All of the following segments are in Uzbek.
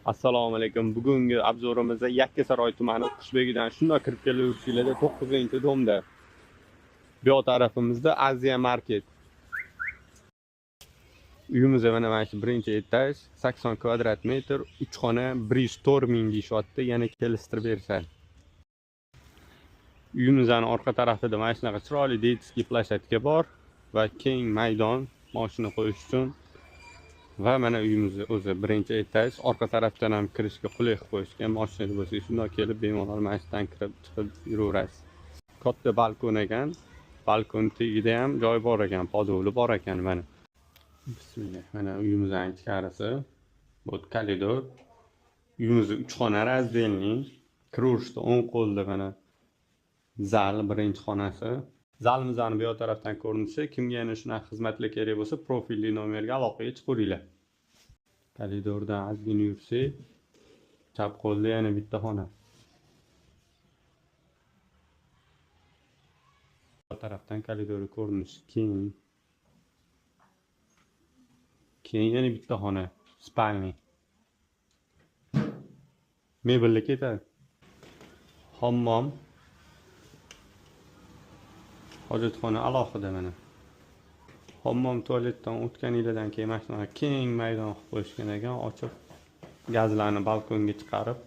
Assalomu alaykum. Bugungi obzorimizda Yakkasaroy tumani Qushbegidan shunday kirib kelaverishinglarda 9-domda. Bu yoq tarafimizda Aziya Market. Uyimiz mana shu birinchi etaj, 80 kvadrat metr, 3 xona, brainstorming deyishyapti, yana kelishtirib berishadi. Uyimizning orqa tarafida mana shunaqa chiroyli detskiy plashatka bor va keng maydon mashina qo'yish uchun. Va mana uyimiz o'zi birinchi etaj, orqa tarafdan ham kirishga qulay qilib qo'yishgan. Mashina bo'lsa, shunday kelib bemalol mana shu yerdan kirib chiqib yuraverasiz. Katta balkon ekan. Balkon tagida ham joy bor ekan, podoli bor ekan mana. Bismillah. Mana uyimizning ichkarisi. Bu koridor. Uyimiz 3 xona razdelniy. Kirishda o'ng qo'lda mana zal birinchi xonasi. Zalimizning bu yoq tarafdan ko'rinishi, kimga yana shunaqa xizmatlar kerak bo'lsa, profilli nomerga aloqaga chiqaveringlar. Koridordan ozgina yursak, chap qo'lda yana bitta xona. Bu tarafdan koridorning ko'rinishi keng. Keyin yana bitta xona, spalni. Mebellar ketadi. Hammom. Hojatxona alohida mana. Hammom tualetdan o'tganinglardan keyin mana shunaqa keng maydon qilib qo'yishgan ekan, ochib gazlarni balkonga chiqarib,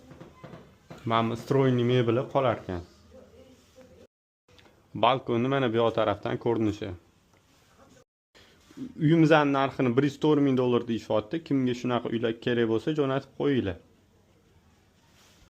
mana stroyni mebeli qolar ekan. Balkonni mana bu yoq tarafdan ko'rinishi. Uyimizning narxini $1,5 million deyishyapti. Kimga shunaqa uylar kerak bo'lsa, jo'natib qo'yinglar.